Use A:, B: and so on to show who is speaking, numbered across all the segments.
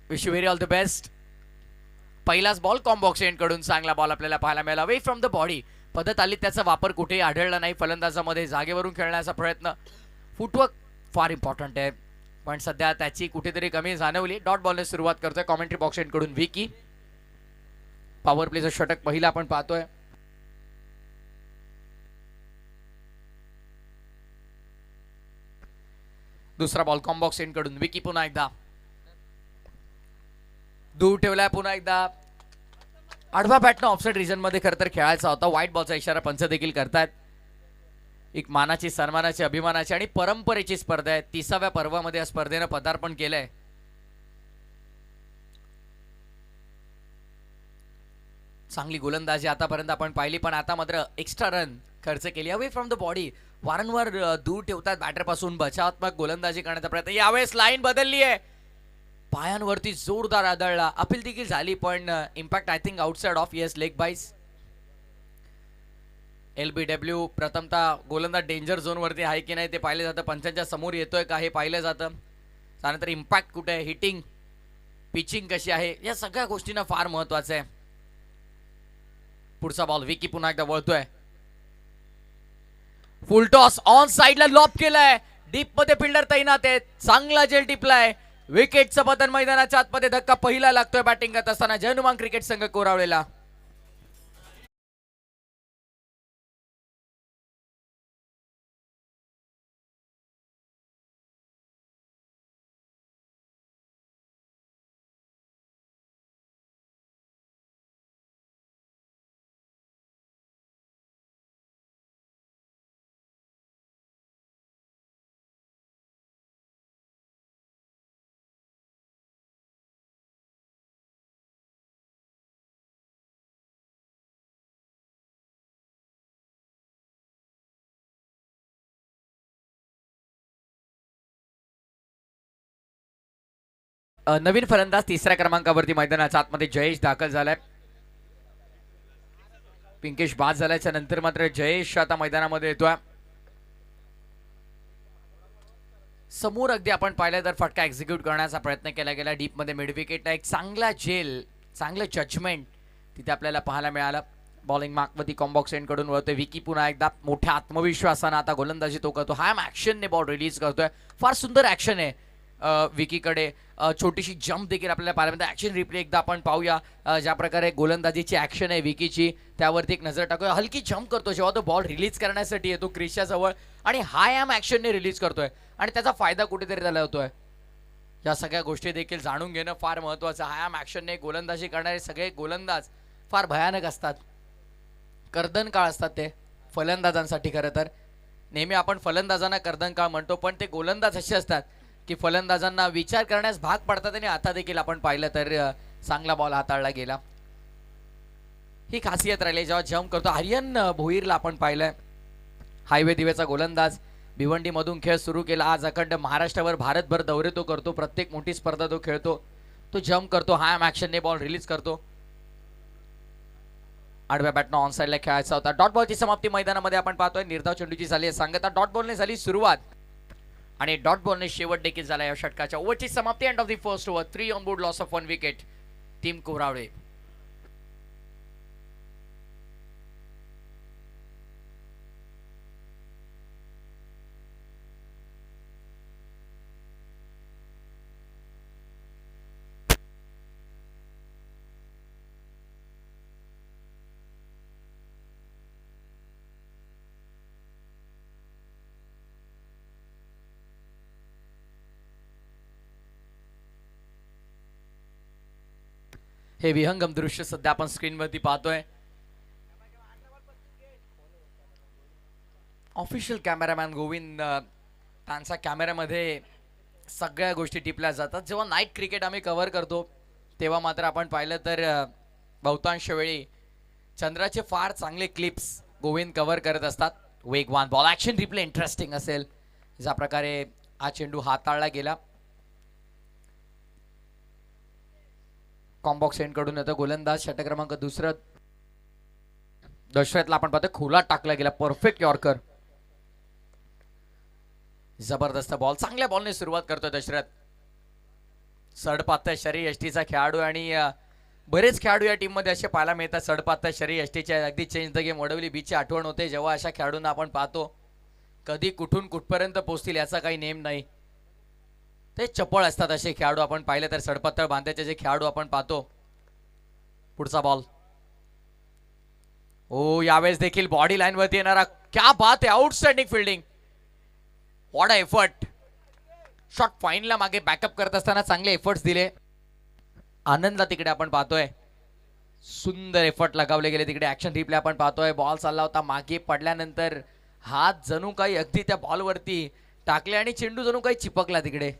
A: Wish you very all the best. पहिलाच ball combox end कडून चांगला बॉल आपल्याला पाहायला मिळाला. अवे फ्रॉम द बॉडी पद्धत आली, त्याचा वापर कुठेही आढळला नाही. फलंदाजामध्ये जागेवरून खेळण्याचा प्रयत्न. फुटवर्क फार इम्पॉर्टंट आहे, पण सध्या त्याची कुठेतरी कमी जाणवली. डॉट बॉलने सुरुवात करतोय कॉमेंट्री बॉक्स एंड कडून विकी. पॉवर प्लेचं षटक पहिला आपण पाहतोय. दुसरा बॉल कॉम्बॉक्स एंड कडून विकी. पुन्हा एकदा दूर ठेवलाय. पुन्हा एकदा आडवा बॅटनं ऑफसाइड रिजन मध्ये खरं तर खेळायचा होता. व्हाईट बॉलचा इशारा पंच देखील करतायत. एक मानाची, सन्मानाची, अभिमानाची आणि परंपरेची स्पर्धा आहे. 30व्या पर्वामध्ये या स्पर्धेनं पदार्पण केलंय. चांगली गोलंदाजी आतापर्यंत आपण पाहिली, पण आता मात्र एक्स्ट्रा रन खर्च केली. अवे फ्रॉम द बॉडी वारंवार दूर ठेवतात बॅटर पासून. बचावात्मक गोलंदाजी करण्याचा प्रयत्न. यावेळेस लाईन बदलली आहे. पायांवरती जोरदार आदळला. अपील देखील झाली, पण impact I think outside of. Yes, leg बाईस. LBW प्रथमतः गोलंदाज डेंजर झोन वरती आहे की नाही ते पाहिलं जातं. पंचांच्या समोर येतोय का हे पाहिलं जातं. त्यानंतर इम्पॅक्ट कुठे आहे, हिटिंग, पिचिंग कशी आहे, या सगळ्या गोष्टींना फार महत्वाचं आहे. पुढचा बॉल विकी पुन्हा एकदा वळतोय. फुल टॉस ऑन साइडला लॉब केलाय. डीप मध्ये फिल्डर तैनात आहेत. चांगला जेल टिपलाय. विकेटचं पतन मैदानाच्या आतमध्ये. धक्का पहिला लागतोय बॅटिंग करत असताना जयनुमान क्रिकेट संघ कोरावळेला. नवीन फलंदाज तिसऱ्या क्रमांकावरती मैदानाच्या आतमध्ये जयेश दाखल झालाय. पिंकेश बाद झाल्याच्या नंतर मात्र जयेश आता मैदानामध्ये येतोय. समोर अगदी आपण पाहिलं तर फटका एक्झिक्यूट करण्याचा प्रयत्न केला गेला. डीप मध्ये मिड विकेटला एक चांगला जेल, चांगलं जजमेंट तिथे आपल्याला पाहायला मिळालं. बॉलिंग मार्कवरती कॉम्बॉक्स एंड कडून वळतोय विकी. पुन्हा एकदा मोठ्या आत्मविश्वासानं आता गोलंदाजी तो करतो. हा ऍक्शनने बॉल रिलीज करतोय. फार सुंदर ऍक्शन आहे विकीकडे. छोटीशी जंप देखील आपल्याला पाहायला मिळते. ऍक्शन रिप्ले एकदा आपण पाहूया. ज्या प्रकारे गोलंदाजीची ऍक्शन आहे विकीची त्यावरती एक नजर टाकूया. हलकी जंप करतो जेव्हा तो बॉल रिलीज करण्यासाठी येतो क्रिसच्या जवळ, आणि हाय ॲम ऍक्शनने रिलीज करतोय आणि त्याचा फायदा कुठेतरी त्याला होतोय. या सगळ्या गोष्टी देखील जाणून घेणं फार महत्वाचं. हाय ॲम ऍक्शनने गोलंदाजी करणारे सगळे गोलंदाज फार भयानक असतात. कर्दन काळ असतात ते फलंदाजांसाठी. खरं तर नेहमी आपण फलंदाजांना कर्दन काळ म्हणतो, पण ते गोलंदाज असे असतात की फलंदाजांना विचार करण्यास भाग पडतात. आणि आता देखील आपण पाहिलं तर चांगला बॉल हाताळला गेला. ही खासियत राहिली जेव्हा जम्प करतो. आर्यन भोईरला आपण पाहिलंय, हायवे दिवेचा गोलंदाज. भिवंडी मधून खेळ सुरू केला. आज अखंड महाराष्ट्रावर, भारतभर दौरे तो करतो. प्रत्येक मोठी स्पर्धा तो खेळतो. तो जम्प करतो, हाय ॲम ऍक्शनने बॉल रिलीज करतो. आडव्या बॅटनं ऑन साइडला खेळायचा होता. डॉट बॉलची समाप्ती मैदानामध्ये आपण पाहतोय. निर्धाव चेंडूची झाली आहे सांगता. डॉट बॉलने झाली सुरुवात आणि डॉट बॉलने शेवट देखील झाला या षटकाच्या. ओव्हरची समाप्ती. End of the first over. 3 on board, loss of 1 wicket. Team Korawale. हे विहंगम दृश्य सध्या आपण स्क्रीनवरती पाहतोय. ऑफिशियल कॅमेरामॅन गोविंद त्यांच्या कॅमेऱ्यामध्ये सगळ्या गोष्टी टिपल्या जातात. जेव्हा नाईट क्रिकेट आम्ही कव्हर करतो तेव्हा मात्र आपण पाहिलं तर बहुतांश वेळी चंद्राचे फार चांगले क्लिप्स गोविंद कव्हर करत असतात. वेगवान बॉल, ऍक्शन रिप्ले इंटरेस्टिंग असेल. ज्या प्रकारे हा चेंडू हाताळला गेला. कॉम्बॉक्स एंड कडून येतो गोलंदाज. षटक क्रमांक दुसरं दशरथला आपण पाहतो खोला टाकला गेला. Perfect yorker. जबरदस्त बॉल. चांगल्या बॉलने सुरुवात करतोय दशरथ. सडपातळ शरीर यष्टीचा खेळाडू आणि बरेच खेळाडू या टीममध्ये असे पाहायला मिळतात. सडपातळ शरीर यष्टीचे अगदी चेंज द गेम वडवली बीचची आठवण होते जेव्हा अशा खेळाडूंना आपण पाहतो. कधी कुठून कुठपर्यंत पोहोचतील याचा काही नेम नाही. ते चपळ असतात असे खेळाडू आपण पाहिले तर. सडपातळ बांधायचे जे खेळाडू आपण पाहतो. पुढचा बॉल. ओ यावेळेस देखील बॉडी लाईन वरती येणारा. क्या बात आहे. Outstanding fielding. What a effort. Shot फाईनला मागे बॅकअप करत असताना चांगले एफर्ट्स दिले. आनंदला तिकडे आपण पाहतोय. सुंदर एफर्ट लगावले गेले तिकडे. ऍक्शन रिप्ले आपण पाहतोय. बॉल चालला होता मागे पडल्यानंतर हात जणू काही अगदी त्या बॉलवरती टाकले आणि चेंडू जणू काही चिपकला तिकडे.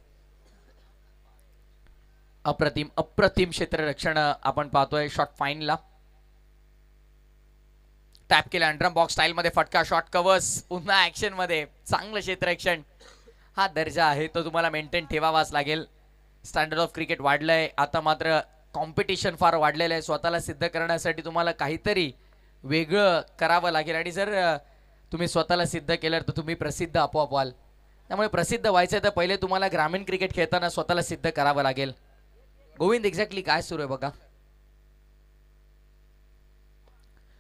A: अप्रतिम अप्रतिम क्षेत्ररक्षण आपण पाहतोय शॉट फाईनला. टॅप केला अंडरम बॉक्स स्टाईल मध्ये फटका. शॉट कव्हर्स पुन्हा ऍक्शन मध्ये. चांगलं क्षेत्ररक्षण. हा दर्जा आहे तो तुम्हाला मेंटेन ठेवावाच लागेल. स्टँडर्ड ऑफ क्रिकेट वाढलंय आता. मात्र कॉम्पिटिशन फार वाढलेलं आहे. स्वतःला सिद्ध करण्यासाठी तुम्हाला काहीतरी वेगळं करावं लागेल. आणि जर तुम्ही स्वतःला सिद्ध केलं तर तुम्ही प्रसिद्ध आपोआप व्हाल. त्यामुळे प्रसिद्ध व्हायचं तर पहिले तुम्हाला ग्रामीण क्रिकेट खेळताना स्वतःला सिद्ध करावं लागेल. गोविंद एक्झॅक्टली काय सुरू आहे बघा.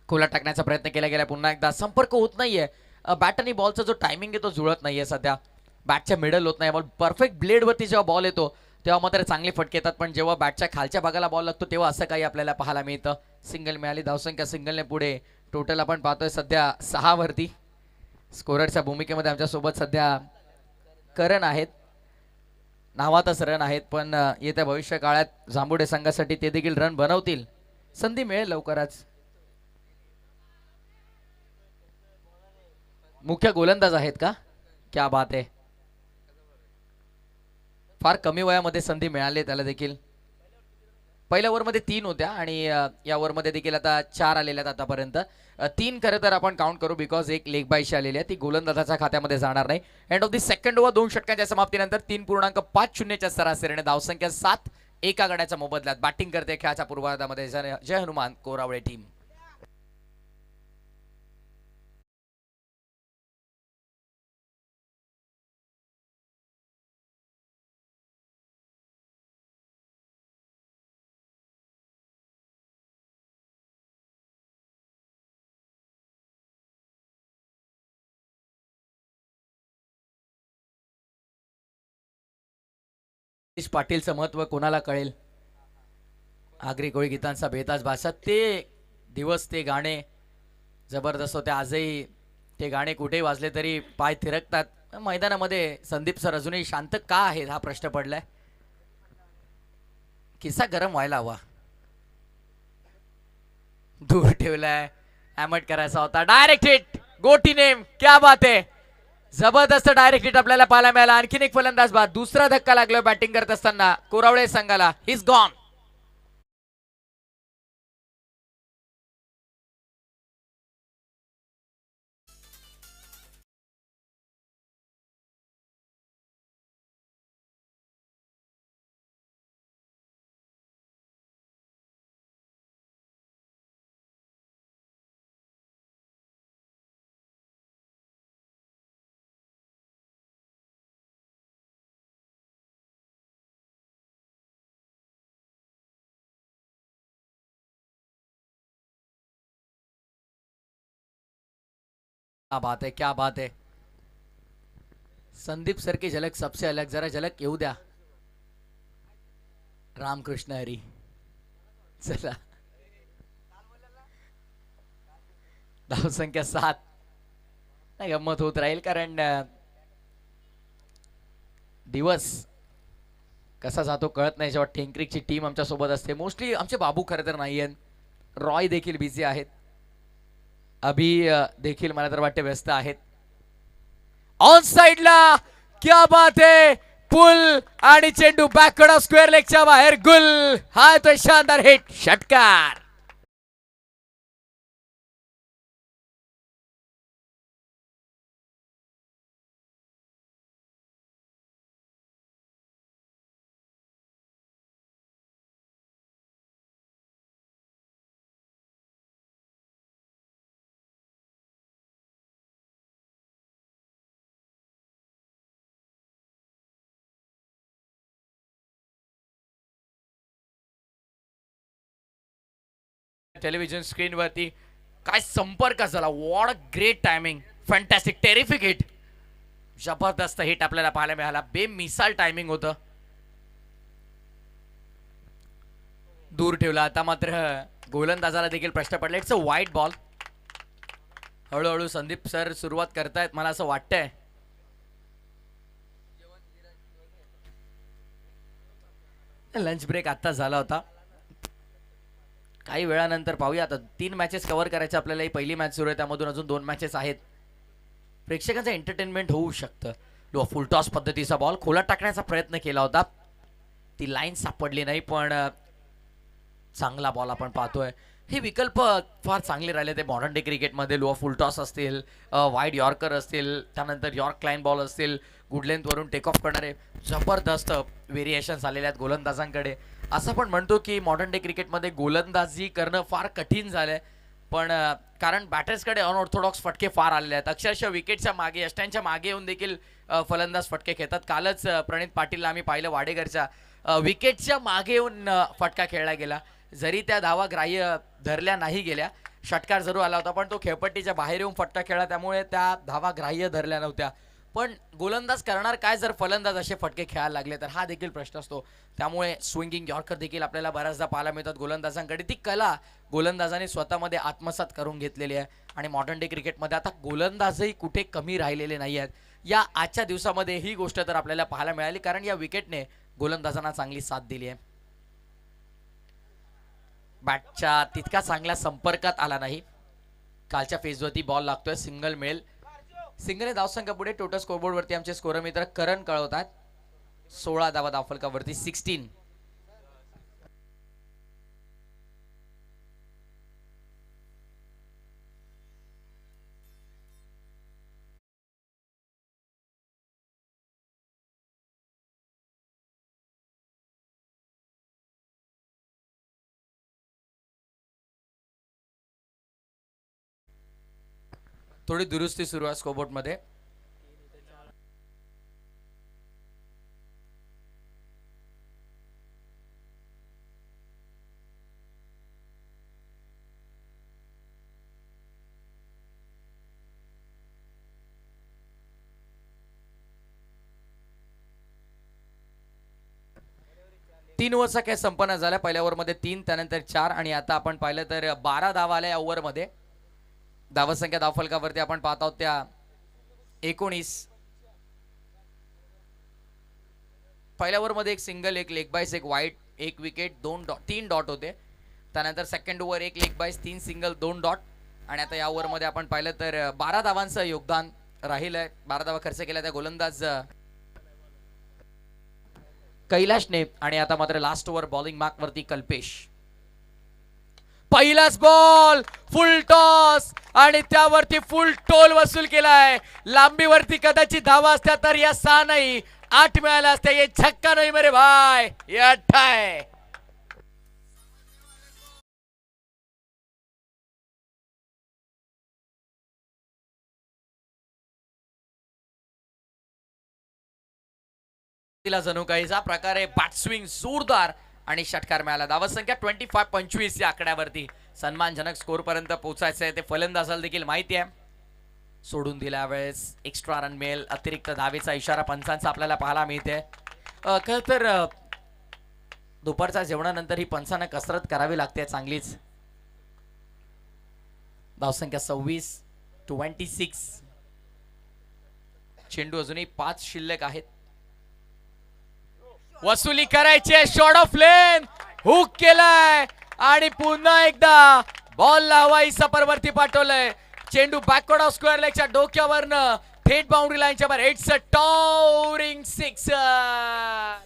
A: खोला टाकण्याचा प्रयत्न केला गेला. पुन्हा एकदा संपर्क होत नाहीये. बॅट आणि बॉलचा जो टायमिंग आहे तो जुळत नाहीये सध्या. बॅटच्या मिडल होत नाही. बॉल परफेक्ट ब्लेडवरती जेव्हा बॉल येतो तेव्हा मात्र चांगले फटके येतात. पण जेव्हा बॅटच्या खालच्या भागाला बॉल लागतो तेव्हा असं काही आपल्याला पाहायला मिळतं. सिंगल मिळाली. धावसंख्या सिंगलने पुढे. टोटल आपण पाहतोय सध्या 6 वरती. स्कोररच्या भूमिकेमध्ये आमच्यासोबत सध्या करण आहेत. नावातच रन आहेत पण येत्या भविष्य काळात जांभुडे संघासाठी ते देखील रन बनवतील. संधी मिळेल लवकरच. मुख्य गोलंदाज आहेत का. क्या बात आहे. फार कमी वयामध्ये संधी मिळाली त्याला देखील. पहिल्या ओव्हरमध्ये 3 होत्या आणि या ओव्हरमध्ये देखील आता 4 आलेल्या आहेत आतापर्यंत. 3 खरं तर आपण काउंट करू बिकॉज एक लेग बायशी आलेली आहे ती गोलंदाजाच्या खात्यामध्ये जाणार नाही. End of the second over 2 षटकांच्या समाप्तीनंतर 3.50च्या सरासरीने धावसंख्या 7 एका गड्याच्या मोबदल्यात. बॅटिंग करते खेळाच्या पूर्वार्धामध्ये जय हनुमान कोरावळे टीम. पाटीलचं महत्व कोणाला कळेल. आगरी कोळी गीतांचा बेताज भाषा. ते दिवस ते गाणे जबरदस्त होते. आजही ते गाणे कुठेही वाजले तरी पाय थिरकतात. मैदानामध्ये संदीप सर अजूनही शांत का आहेत हा प्रश्न पडलाय. किस्सा गरम व्हायला हवा. दूर ठेवलाय. हॅमट करायचा होता. Direct hit. गोटी नेम. क्या बात आहे. जबरदस्त डायरेक्ट हिट आपल्याला पाहायला मिळाला. आणखीन एक फलंदाज बाद. दुसरा धक्का लागला बॅटिंग करत असताना कोरावळे संघाला. Is gone. क्या बात है. क्या बात है. संदीप सर की झलक सबसे अलग. जरा झलक येऊ द्या. रामकृष्ण हरी. चला. धावसंख्या 7. नाही गंमत होत राहील कारण दिवस कसा जातो कळत नाही जेव्हा टेंक्रिकची टीम आमच्या सोबत असते. मोस्टली आमचे बाबू खरं तर नाही आहेत. रॉय देखील बिझी आहेत. अभि देखील मला तर वाटते व्यस्त आहेत. ऑन साइडला. क्या बात है. पुल आणि चेंडू बॅकवर्ड स्क्वेअर लेगच्या बाहेर. गुल. हा तो शानदार हिट. षटकार. टेलिव्हिजन स्क्रीनवरती काय संपर्क झाला. What a great timing, fantastic, terrific hit, जबरदस्त हिट आपल्याला पाहायला मिळाला. बेमिसाल टायमिंग होतं. दूर ठेवला. आता मात्र गोलंदाजाला देखील प्रश्न पडला. इट्स अ वाईट बॉल. हळूहळू संदीप सर सुरुवात करतायत मला असं वाटतंय. लंच ब्रेक आता झाला होता. काही वेळानंतर पाहूया. आता 3 मॅचेस कव्हर करायचे आपल्याला. ही पहिली मॅच सुरू आहे, त्यामधून अजून 2 मॅचेस आहेत. प्रेक्षकांचं एंटरटेनमेंट होऊ शकतं. फुल टॉस पद्धतीचा बॉल खोलात टाकण्याचा प्रयत्न केला होता. ती लाईन सापडली नाही, पण चांगला बॉल आपण पाहतोय. हे विकल्प फार चांगले राहिले ते मॉडर्न डे क्रिकेटमध्ये. लो फुल टॉस असतील, वाईड यॉर्कर असतील, त्यानंतर यॉर्क लाईन बॉल असतील, गुड लेंथवरून टेक ऑफ करणारे जबरदस्त व्हेरिएशन्स आलेले आहेत गोलंदाजांकडे. असं पण म्हणतो की मॉडर्न डे क्रिकेटमध्ये गोलंदाजी करणं फार कठीण झालंय, पण कारण बॅटर्सकडे अनऑर्थोडॉक्स फटके फार आलेले आहेत. अक्षरशः विकेटच्या मागे, यष्ट्यांच्या मागे येऊन देखील फलंदाज फटके खेळतात. कालच प्रणित पाटीलला आम्ही पाहिलं, वाडेकरच्या विकेटच्या मागे येऊन फटका खेळला गेला. जरी त्या धावा ग्राह्य धरल्या नाही गेल्या, षटकार जरूर आला होता, पण तो खेळपट्टीच्या बाहेर येऊन फटका खेळला, त्यामुळे त्या धावा ग्राह्य धरल्या नव्हत्या. पण गोलंदाज करणार काय जर फलंदाज असे फटके खेळायला लागले तर, हा देखील प्रश्न असतो. त्यामुळे स्विंगिंग यॉर्कर देखील आपल्याला बऱ्याचदा पाहायला मिळतात गोलंदाजांकडे. ती कला गोलंदाजाने स्वतःमध्ये आत्मसात करून घेतलेली आहे. आणि मॉडर्न डे क्रिकेटमध्ये आता गोलंदाजही कुठे कमी राहिलेले नाही आहेत. या आजच्या दिवसामध्ये ही गोष्ट तर आपल्याला पाहायला मिळाली, कारण या विकेटने गोलंदाजांना चांगली साथ दिली आहे. बॅटच्या तितका चांगल्या संपर्कात आला नाही. कालच्या फेजवरती बॉल लागतोय, सिंगल मिळेल. सिंगल धावसंख्या पुढे. टोटल स्कोरबोर्डवरती आमचे स्कोर मित्र करण कळवतात. 16 धावा धावफलकावरती, 16. थोडी दुरुस्ती सुरू आहे स्कोरबोर्ड मध्ये. तीन ओव्हरचा खेळ संपन्न झाला. पहिल्या ओव्हरमध्ये 3, त्यानंतर 4, आणि आता आपण पाहिलं तर 12 धावा आल्या या ओव्हरमध्ये. धावसंख्या धावफलकावरती आपण पाहत आहोत त्या 19. पहिल्या ओव्हरमध्ये एक सिंगल, एक लेग बाईस, एक वाईट, एक विकेट, 3 डॉट होते. त्यानंतर सेकंड ओव्हर 1 लेग बाईस, 3 सिंगल, 2 डॉट. आणि आता या ओव्हरमध्ये आपण पाहिलं तर 12 धावांचं योगदान राहिलंय. 12 धावा खर्च केल्या त्या गोलंदाज कैलाशने. आणि आता मात्र लास्ट ओव्हर बॉलिंग मार्क वरती कल्पेश. पहिलाच बॉल, फुल टॉस, आणि त्यावरती फुल टोल वसूल केलाय. लांबीवरती कदाचित धावा असत्या तर या 6 नाही 8 मिळाल्या असत्या. ये छक्का नाही मेरे भाई, ये 8 आहे. तिला जणू काहीचा प्रकारे बॅट स्विंग जोरदार आणि षटकार मिळाला. धावसंख्या 25-25 या आकड्यावरती सन्मानजनक स्कोर पर्यंत पोहोचायचं आहे. ते फलंदाजाला देखील माहिती आहे. सोडून दिल्या वेळेस एक्स्ट्रा रन मिळेल. अतिरिक्त धावेचा इशारा पंचांचा आपल्याला पाहायला मिळते. खरं तर दुपारच्या जेवणानंतर ही पंचांना कसरत करावी लागते चांगलीच. धावसंख्या 26-26. चेंडू अजूनही 5 शिल्लक आहेत. वसुली करायची आहे. शॉट ऑफ लेन, हुक केलाय आणि पुन्हा एकदा बॉल हवाई सफरवरती पाठवलंय. चेंडू बॅकवर्ड ऑफ स्क्वेअर लेगच्या डोक्यावरनं थेट बाउंड्री लाईनच्या बाहेर. It's a towering sixer.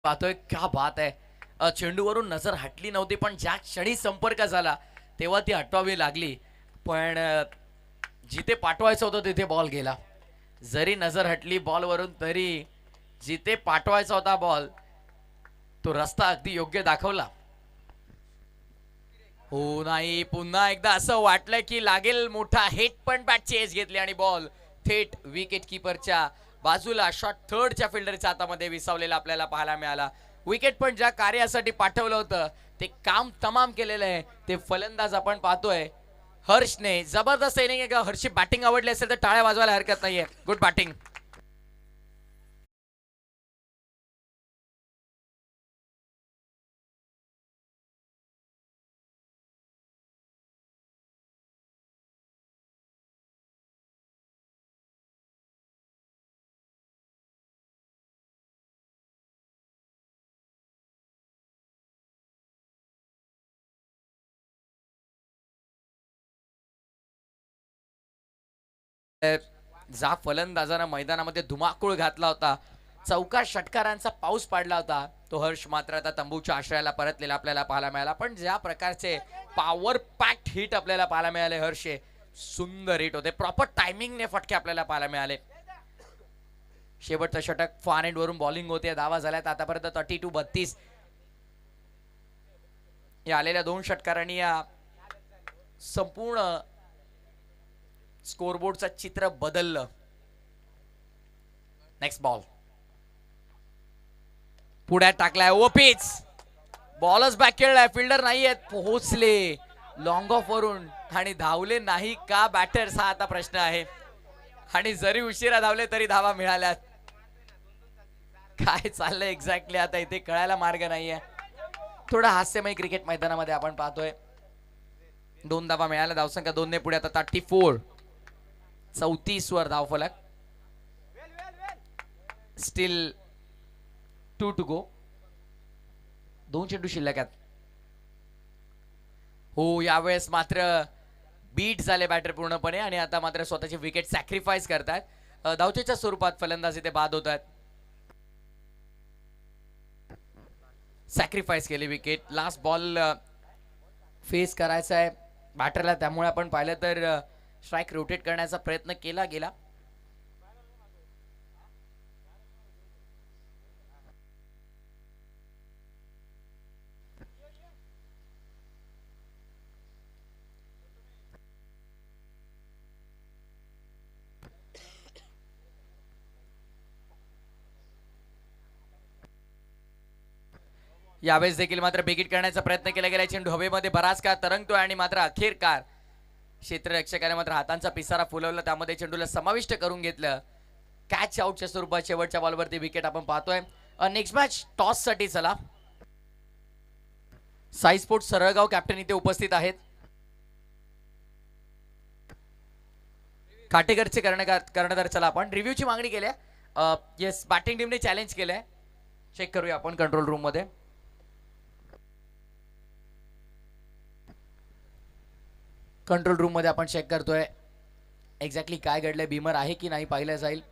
A: पाहतोय, क्या बात आहे. चेंडूवरून नजर हटली नव्हती, पण ज्या क्षणी संपर्क झाला तेव्हा ती हटवावी लागली. पण जिथे पाठवायचं होतं तिथे बॉल गेला. जरी नजर हटली बॉलवरून, तरी जिथे पाठवायचा होता बॉल तो रस्ता अगदी योग्य दाखवला. हो नाही, पुन्हा एकदा असं वाटलं की लागेल मोठा हिट, पण बॅट चेस घेतली आणि बॉल थेट विकेट किपरच्या बाजूला शॉट थर्डच्या फिल्डरच्या हातामध्ये विसावलेला आपल्याला पाहायला मिळाला. विकेट पण ज्या कार्यासाठी पाठवलं होतं ते काम तमाम केलेलं आहे. ते फलंदाज आपण पाहतोय हर्षने जबरदस्त इनिंग. हर्षची बॅटिंग आवडली असेल तर टाळ्या वाजवायला हरकत नाहीये. Good batting. जा फलंदाजानं मैदानामध्ये धुमाकूळ घातला होता, चौका षटकारांचा पाऊस पाडला होता, तो हर्ष मात्र आता तंबूच्या आश्रयाला परतलेला आपल्याला पाहायला मिळाला. पण ज्या प्रकारचे पॉवर पॅक्ड हिट आपल्याला पाहायला मिळाले हर्षे, सुंदर हिट होते, प्रॉपर टायमिंगने फटके आपल्याला पाहायला मिळाले. शेवटचं षटक फॉर एंड वरून बॉलिंग होते, धावा झाल्यात आतापर्यंत 32-32. या आलेल्या 2 षटकारांनी या संपूर्ण स्कोरबोर्डचं चित्र बदललं. नेक्स्ट बॉल पुढ्यात टाकलाय ओपीच, बॉलच बॅक खेळलाय, फिल्डर नाही आहेत, पोहोचले लॉंग ऑफ वरून आणि धावले नाही का बॅटर्स, हा आता प्रश्न आहे. आणि जरी उशिरा धावले तरी धावा मिळाल्यात. काय चाललंय एक्झॅक्टली आता इथे कळायला मार्ग नाहीये. थोडा हास्यमय क्रिकेट मैदानामध्ये आपण पाहतोय. 2 धावा मिळाल्या, धावसंख्या 2 ने पुढे आता 34. 34 वर धावफलक. Steel 2 to go. 2 चेंडू शिल्लक आहेत. हो यावेळेस मात्र बीट झाले बॅटर पूर्णपणे आणि आता मात्र स्वतःची विकेट सॅक्रिफाईस करतात. धावचेच्या स्वरूपात फलंदाज इथे बाद होत आहेत. सॅक्रिफाईस केली विकेट. लास्ट बॉल फेस करायचा आहे बॅटरला, त्यामुळे आपण पाहिलं तर स्ट्राइक रोटेट करण्याचा प्रयत्न केला गेला. यावेळेस देखील मात्र बिगिट करण्याचा प्रयत्न केला गेला. चेंडू हवेमध्ये बराच काळ तरंगतोय आणि मात्र अखेरकार क्षेत्ररक्षकाने मात्र हातांचा पिसारा फुलवला, त्यामध्ये चेंडूला समाविष्ट करून घेतलं. कॅच आउटच्या स्वरूपात शेवटच्या बॉलवरती विकेट आपण पाहतोय. नेक्स्ट मॅच टॉस साठी चला. साई स्पोर्ट्स सरळगाव कॅप्टन इथे उपस्थित आहेत. काटेकरचे कर्णधार. चला आपण रिव्ह्यूची मागणी केली आहे. येस, बॅटिंग टीमने चॅलेंज केलंय. चेक करूया आपण कंट्रोल रूम मध्ये. कंट्रोल रूम मध्ये आपण चेक करतोय एक्झॅक्टली काय घडलंय, बीमर आहे की नाही पाहिलं जाईल.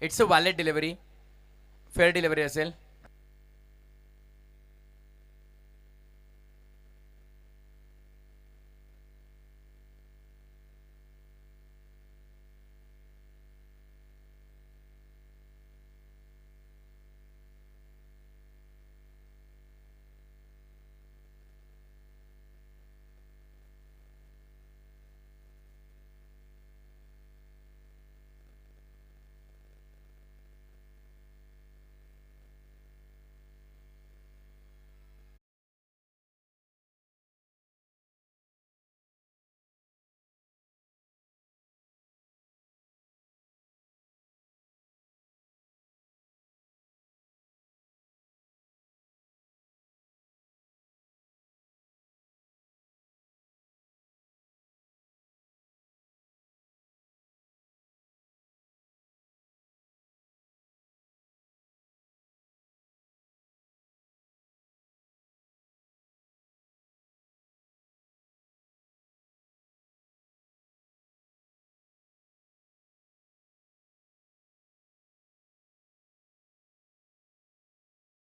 A: It's a valid delivery, fair delivery असेल.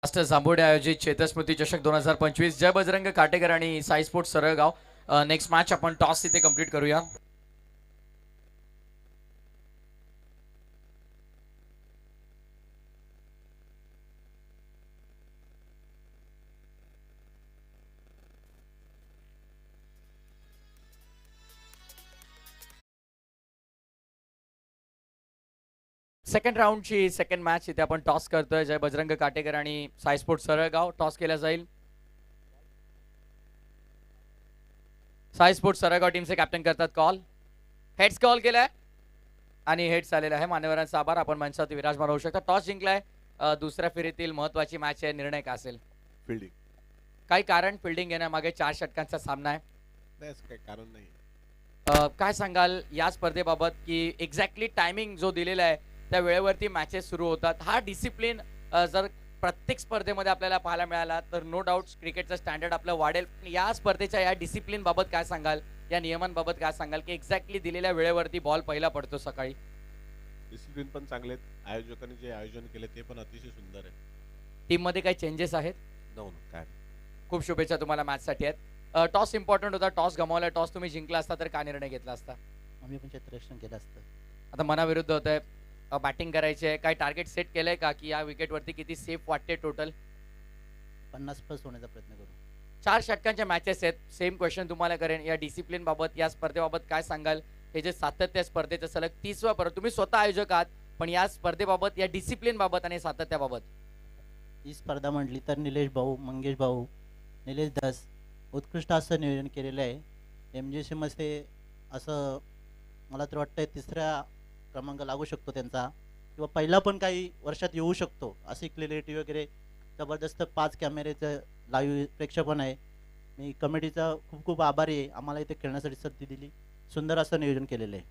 A: मास्टर जांभोडे आयोजित चेतस्मृती चषक 2025 जय बजरंग काटेकर आणि साई स्पोर्ट्स सरळगाव. नेक्स्ट मॅच आपण टॉस इथे कंप्लीट करूया. सेकंड राऊंडची सेकंड मॅच इथे आपण टॉस करतोय. जय बजरंग काटेकर आणि साई स्पोर्ट्स सरळगाव. टॉस केला जाईल. साई स्पोर्ट्स सरळगाव टीमचे कॅप्टन करतात कॉल. हेड्स कॉल केलाय आणि हेड्स आलेला आहे. मान्यवरांचा आभार. आपण मंचावरती विराजमान होऊ शकता. टॉस जिंकलाय. दुसऱ्या फेरीतील महत्वाची मॅच आहे. निर्णय काय असेल?
B: फिल्डिंग.
A: काही कारण फिल्डिंग घेण्यामागे 4 षटकांचा सामना आहे.
B: काही कारण नाही.
A: काय सांगाल या स्पर्धेबाबत की एक्झॅक्टली टायमिंग जो दिलेला आहे त्या वेळेवरती मॅचेस सुरू होतात. हा डिसिप्लिन जर प्रत्येक स्पर्धेमध्ये आपल्याला पाहायला मिळाला तर नो डाऊट क्रिकेटचं स्टँडर्ड आपलं वाढेल. या स्पर्धेच्या या डिसिप्लिन बाबत काय सांगाल? या नियमांबाबत काय सांगाल की एक्झॅक्टली दिलेल्या वेळेवरती बॉल पहिला पडतो सकाळी?
B: डिसिप्लिन पण चांगले आहेत. आयोजकांनी जे आयोजन केले ते पण अतिशय सुंदर आहे.
A: टीम मध्ये काही चेंजेस आहेत?
B: काय
A: खूप शुभेच्छा तुम्हाला मॅच साठी आहेत. टॉस इम्पॉर्टंट होता. टॉस गमावला. टॉस तुम्ही जिंकला असता तर काय निर्णय घेतला असता?
C: आम्ही पण क्षेत्ररक्षण केलं असतं.
A: आता मनाविरुद्ध होत आहे. बॅटिंग करायची आहे. काय टार्गेट सेट केलंय का की या विकेटवरती किती सेफ वाटते टोटल?
C: 50+ होण्याचा प्रयत्न करू.
A: 4 षटकांच्या मॅचेस आहेत. सेम क्वेश्चन तुम्हाला करेन. या डिसिप्लिन बाबत या स्पर्धेबाबत काय सांगाल? हे जे सातत्य स्पर्धेचं सलग 30वा परत तुम्ही स्वतः आयोजक आहात पण या स्पर्धेबाबत या डिसिप्लिन बाबत आणि सातत्याबाबत
C: ही स्पर्धा म्हटली तर निलेश भाऊ, मंगेश भाऊ, निलेश दास उत्कृष्ट असं नियोजन केलेलं आहे. MGC मध्ये असं मला तर वाटतंय 3रा क्रमांक लागू शकतो त्यांचा किंवा पहिला पण काही वर्षात येऊ शकतो. अशी क्लॅरिटी वगैरे जबरदस्त 5 कॅमेरेचं लाईव्ह प्रेक्षेपण आहे. मी कमिटीचा खूप खूप आभारी आहे. आम्हाला इथे खेळण्यासाठी संधी दिली. सुंदर असं नियोजन केलेलं आहे.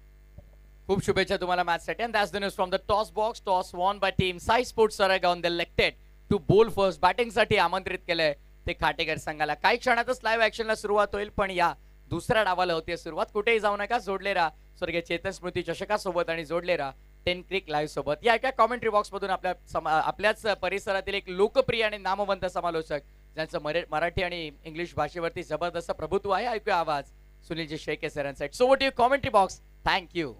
A: खूप शुभेच्छा तुम्हाला मॅच साठी. And that's the news from the toss box. Toss won by team Sai sports Saralgaon. They elected to bowl first. Batting साठी आमंत्रित केलंय ते खाटेकर संघाला. काही क्षणातच लाईव्ह ऍक्शनला सुरुवात होईल पण या दुसऱ्या डावाला होती सुरुवात. कुठेही जाऊ नका. जोडले राहा स्वर्गीय चेतन स्मृती चषकासोबत आणि जोडले राहा 10 क्रिक लाईव्ह सोबत. या एका कॉमेंट्री बॉक्स मधून आपल्याच परिसरातील एक लोकप्रिय आणि नामवंत समालोचक ज्यांचं मराठी आणि इंग्लिश भाषेवरती जबरदस्त प्रभुत्व आहे. ऐकूया आवाज सुनीलजी शेखे सरांसाठी. So what you commentary box. Thank you.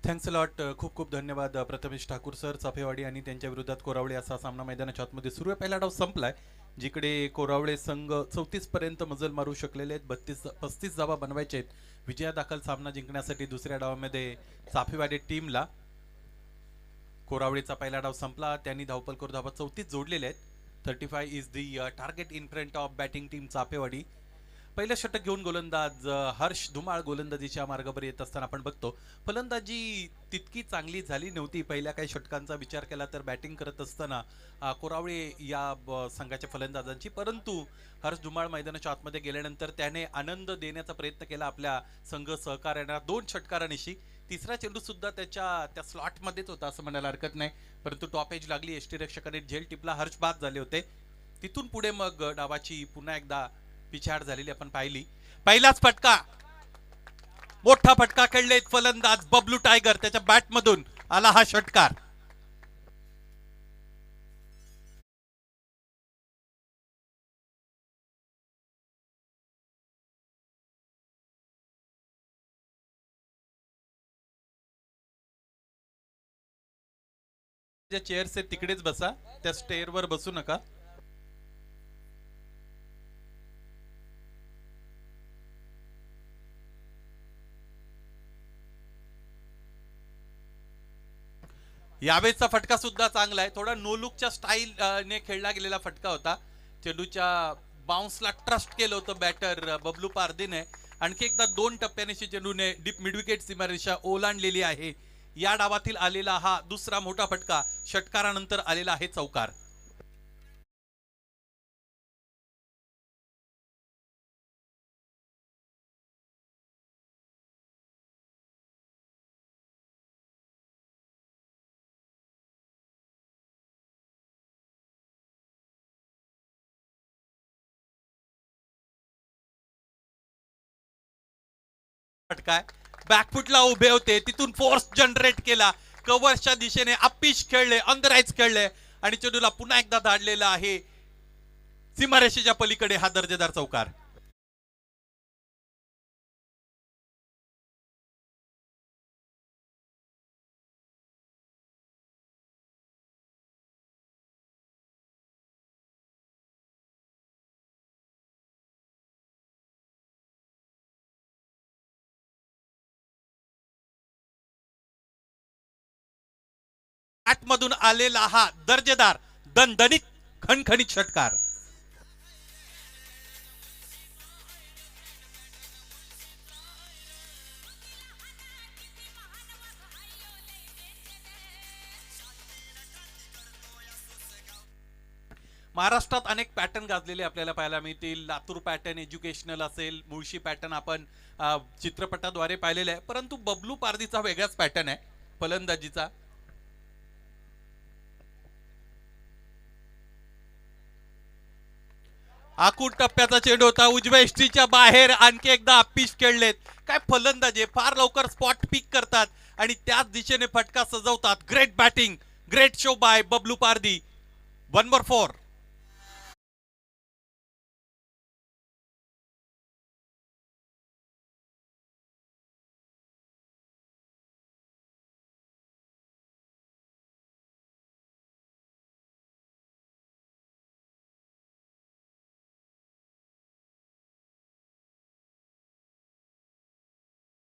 D: Thanks lot. खूप खूप धन्यवाद प्रथमेश ठाकूर सर. चाफेवाडी आणि त्यांच्या विरोधात कोरावळे असा सामना मैदानाच्या आतमध्ये सुरू आहे. पहिला डाव संपलाय जिकडे कोरावळे संघ 34 पर्यंत मजल मारू शकलेले आहेत. 35 धावा बनवायचे आहेत विजयादाखल सामना जिंकण्यासाठी. दुसऱ्या डावामध्ये चाफेवाडी टीमला कोरावळेचा पहिला डाव संपला. त्यांनी धावपलकोर धावा 34 जोडलेले आहेत. 35 is the target in front of batting team Chafewadi. पहिलं षटक घेऊन गोलंदाज हर्ष धुमाळ गोलंदाजीच्या मार्गावर येत असताना आपण बघतो फलंदाजी तितकी चांगली झाली नव्हती. पहिल्या काही षटकांचा विचार केला तर बॅटिंग करत असताना कोरावळे या संघाच्या फलंदाजांची. परंतु हर्ष धुमाळ मैदानाच्या आतमध्ये गेल्यानंतर त्याने आनंद देण्याचा प्रयत्न केला आपल्या संघ सहकार्यांना 2 षटकारांनिशी. 3रा चेंडू सुद्धा त्या स्लॉटमध्येच होता असं म्हणायला हरकत नाही. परंतु टॉप एज लागली. यष्टीरक्षकाने झेल टिपला. हर्ष बाद झाले होते. तिथून पुढे मग डावाची पुन्हा एकदा पिछाड झालेली आपण पाहिली. पहिलाच फटका मोठा फटका खेळले फलंदाज बबलू टायगर त्याच्या बॅट मधून आला हा षटकार. ज्या चेअर्स आहेत तिकडेच बसा, त्या स्टेअरवर बसू नका. यावेळेसचा फटका सुद्धा चांगला आहे. थोडा नो लुकच्या स्टाईल ने खेळला गेलेला फटका होता. चेंडूच्या बाउन्सला ट्रस्ट केलं होतं बॅटर बबलू पारदीने. आणखी एकदा 2 टप्प्याने चेंडूने डीप मिडविकेट सीमारेषा ओलांडलेली आहे. या डावातील आलेला हा दुसरा मोठा फटका, षटकारानंतर आलेला आहे चौकार. फटकाय बॅकफुटला उभे होते, तिथून फोर्स जनरेट केला, कव्हर्सच्या दिशेने अप्पिश खेळले, अंडरआईज खेळले आणि चेंडूला पुन्हा एकदा धाडलेला आहे सीमारेषेच्या पलीकडे हा दर्जेदार चौकार. मधून आलेला हा दर्जेदार दणदणीत खणखणीत षटकार. महाराष्ट्रात अनेक पॅटर्न गाजलेले आपल्याला पाहायला मिळतील. लातूर पॅटर्न एज्युकेशनल असेल, मुळशी पॅटर्न आपण चित्रपटाद्वारे पाहिलेले आहे, परंतु बबलू पारदीचा वेगळाच पॅटर्न आहे फलंदाजीचा. आखूड टप्प्याचा चेंडू होता, उजव्या इष्टीच्या बाहेर आणखी एकदा अप्पिश खेळलेत. काय फलंदाजी, फार लवकर स्पॉट पिक करतात आणि त्याच दिशेने फटका सजवतात. Great batting, great show by Bablu Pardi. 1/4.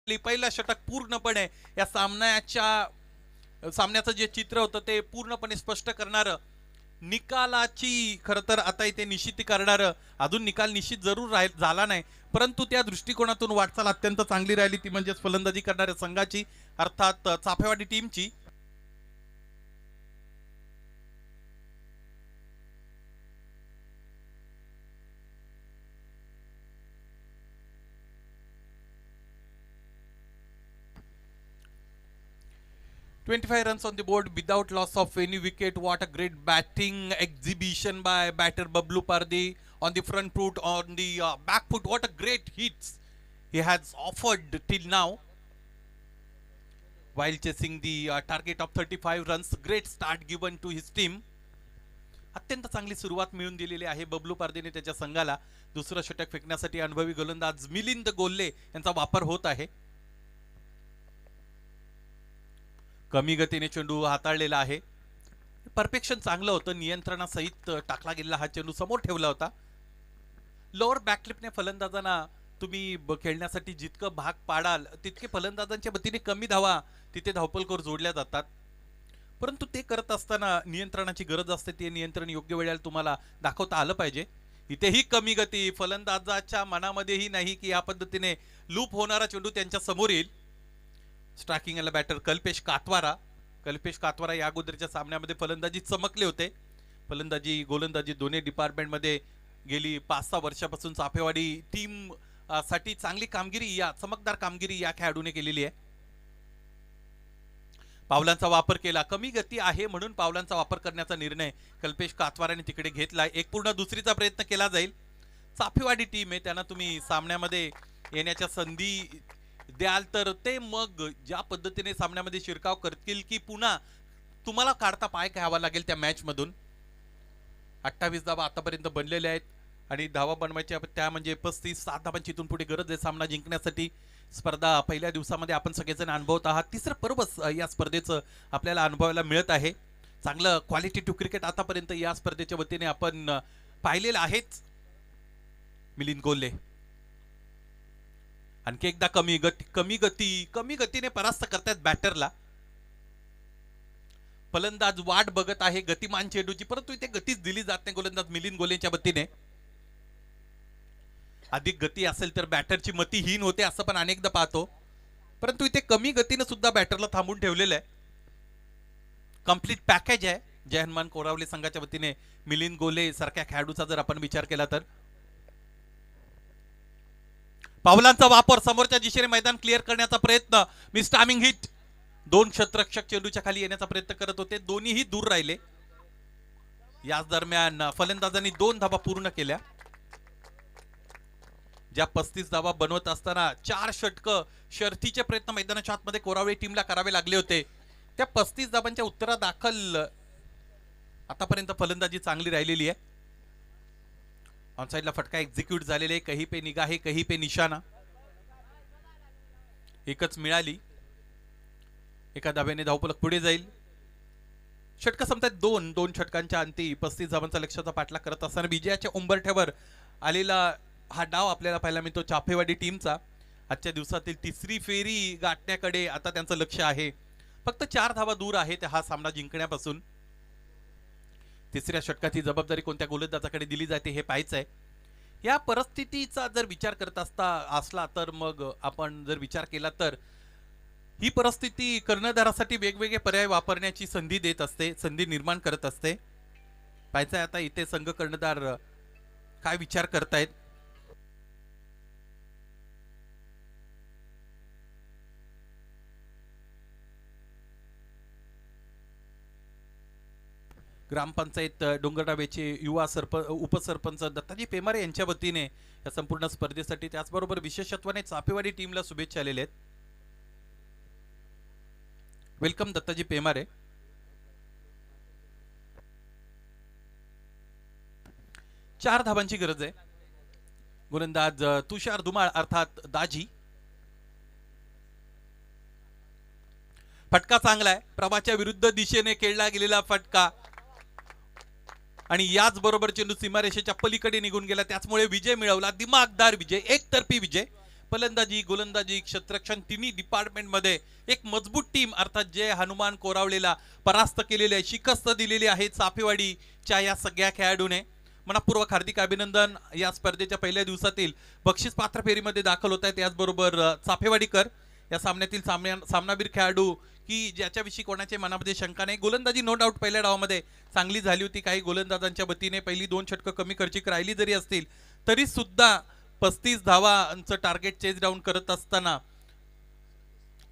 D: पहिला षटक पूर्णपणे या सामन्याचं जे चित्र होतं ते पूर्णपणे स्पष्ट करणारं, निकालाची खरं तर आता इथे निश्चिती करणारं, अजून निकाल निश्चित जरूर झाला नाही, परंतु त्या दृष्टिकोनातून वाटचाल अत्यंत चांगली राहिली, ती म्हणजे फलंदाजी करणाऱ्या संघाची, अर्थात चाफेवाडी टीमची. "25 runs on the board without loss of any wicket. What a great batting exhibition by batter Bablu Pardi on the front foot, on the back foot. What a great hits he has offered till now while chasing the target of 35 runs. Great start given to his team. अत्यंत चांगली सुरुवात मिळून दिलेली आहे बबलू पारदीने त्याच्या संघाला. दुसरं षटक फेकण्यासाठी अनुभवी गोलंदाज मिलिंद गोल्ले यांचा वापर होत आहे. कमी गतीने चेंडू हाताळलेला आहे. परफेक्शन चांगलं होतं, नियंत्रणासहित टाकला गेलेला हा चेंडू समोर ठेवला होता. लोअर बॅकलिपने फलंदाजांना तुम्ही खेळण्यासाठी जितकं भाग पाडाल तितके फलंदाजांच्या वतीने कमी धावा तिथे धावपलकर जोडल्या जातात, परंतु ते करत असताना नियंत्रणाची गरज असते. ते नियंत्रण योग्य वेळेला तुम्हाला दाखवता आलं पाहिजे. इथेही कमी गती, फलंदाजाच्या मनामध्येही नाही की या पद्धतीने लूप होणारा चेंडू त्यांच्या समोर येईल. स्ट्रायकिंगला बॅटर कल्पेश कातवारा या अगोदरच्या सामन्यामध्ये फलंदाजी चमकले होते. फलंदाजी गोलंदाजी दोन्ही डिपार्टमेंटमध्ये गेली 5-6 वर्षापासून चाफेवाडी टीम साठी चांगली कामगिरी, चमकदार कामगिरी या खेळाडूने केलेली आहे. पावलांचा वापर केला, कमी गती आहे म्हणून पावलांचा वापर करण्याचा निर्णय कल्पेश कातवाराने तिकडे घेतलाय. एक पूर्ण दुसरीचा प्रयत्न केला जाईल. चाफेवाडी टीम आहे, त्यांना तुम्ही सामन्यामध्ये येण्याच्या संधी द्याल तर ते मग ज्या पद्धतीने सामन्यामध्ये शिरकाव करतील की पुन्हा तुम्हाला काढता पाय घ्यावा लागेल त्या मॅच मधून. 28 धावा आतापर्यंत बनलेल्या आहेत आणि धावा बनवायच्या त्या म्हणजे 35-7 धावांची इथून पुढे गरज आहे सामना जिंकण्यासाठी. स्पर्धा पहिल्या दिवसामध्ये आपण सगळेजण अनुभवत आहात. तिसरं पर्वच या स्पर्धेचं आपल्याला अनुभवायला मिळत आहे. चांगलं क्वालिटेटिव्ह क्रिकेट आतापर्यंत या स्पर्धेच्या वतीने आपण पाहिलेलं आहेच. मिलिंद गोले आणखी एकदा कमी गतीने परास्त करतायत बॅटरला. फलंदाज वाट बघत आहे गतिमान चेंडूची, परंतु इथे गतीच दिली जात नाही गोलंदाज मिलिंद गोलेच्या वतीने. अधिक गती असेल तर बॅटरची मतीहीन होते असं पण अनेकदा पाहतो, परंतु इथे कमी गतीने सुद्धा बॅटरला थांबून ठेवलेलं आहे. कंप्लीट पॅकेज आहे जय हनुमान कोरावले संघाच्या वतीने मिलिंद गोले सारख्या खेळाडूचा जर आपण विचार केला तर. पावलांचा वापर समोरच्या दिशेने मैदान क्लिअर करण्याचा प्रयत्न. Miss timing hit. 2 क्षेत्ररक्षक चेंडूच्या खाली येण्याचा प्रयत्न करत होते, दोन्हीही दूर राहिले. याच दरम्यान फलंदाजांनी 2 धावा पूर्ण केल्या. ज्या 35 धावा बनवत असताना 4 षटकं शर्थीचे प्रयत्न मैदानाच्या आतमध्ये कोरावळे टीमला करावे लागले होते, त्या 35 धावांच्या उत्तरादाखल आतापर्यंत फलंदाजी चांगली राहिलेली आहे. ऑनसाइडला फटका एक्झिक्यूट झालेले, कहीं पे निगाहे कहीं पे निशाणा. एकच मिळाली. एका धाब्याने धावफलक पुढे जाईल. षटक संपतात 2 षटकांच्या अंती 35 धावांचा लक्ष्याचा पाठलाग करत असताना विजयाच्या उंबरठ्यावर आलेला हा डाव आपल्याला पाहायला मिळतो चाफेवाडी टीमचा. आजच्या दिवसातील तिसरी फेरी गाठण्याकडे आता त्यांचं लक्ष आहे. फक्त 4 धावा दूर आहेत हा सामना जिंकण्यापासून. तिसऱ्या षटकाची जबाबदारी कोणत्या गोलंदाजाकडे दिली जाते हे पाहायचं आहे. या परिस्थितीचा जर विचार करत असला तर मग आपण जर विचार केला तर ही परिस्थिती कर्णधारासाठी वेगवेगळे पर्याय वापरण्याची संधी देत असते, संधी निर्माण करत असते. पाहायचं आहे आता इथे संघ कर्णधार काय विचार करतायत. ग्रामपंचायत डोंगरडावेचे युवा उपसरपंच दत्ताजी पेमारे यांच्या वतीने या संपूर्ण स्पर्धेसाठी त्याचबरोबर विशेषत्वाने चाफेवाडी टीमला शुभेच्छा आलेल्या आहेत. वेलकम दत्ताजी पेमारे. चार धावांची गरज आहे. गोलंदाज तुषार धुमाळ अर्थात दाजी. फटका चांगला आहे, प्रभाच्या विरुद्ध दिशेने खेळला गेलेला फटका आणि याच बरोबर चेंडू सीमारेषेच्या पलीकडे निघून गेला, त्याचमुळे विजय मिळवला. दिमागदार विजय, एकतर्फी विजय. फलंदाजी गोलंदाजी क्षेत्ररक्षण तिन्ही डिपार्टमेंट मध्ये एक मजबूत टीम अर्थात जय हनुमान कोरावलेला परास्त केलेले आहे, शिकस्त दिलेली आहे चाफेवाडीच्या या सगळ्या खेळाडूने. मनपूर्वक हार्दिक अभिनंदन. या स्पर्धेच्या पहिल्या दिवसातील बक्षीस पात्र फेरीमध्ये दाखल होत आहेत. त्याचबरोबर चाफेवाडीकर या सामन्यातील सामनावीर खेळाडू की ज्याच्याविषयी कोणाच्या मनामध्ये शंका नाही. गोलंदाजी नो डाऊट पहिल्या डावामध्ये चांगली झाली होती. काही गोलंदाजांच्या वतीने पहिली 2 षटकं कमी खर्चिक राहिली जरी असतील तरी सुद्धा 35 धावांचं टार्गेट चेज डाऊन करत असताना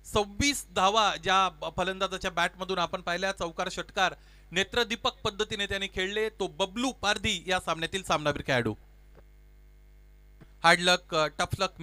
D: 26 धावा ज्या फलंदाजाच्या बॅटमधून आपण पाहिल्या, चौकार षटकार नेत्रदीपक पद्धतीने त्याने खेळले. तो बबलू पारधी या सामन्यातील सामनावीर खेळाडू. हार्ड लक, टफ लक.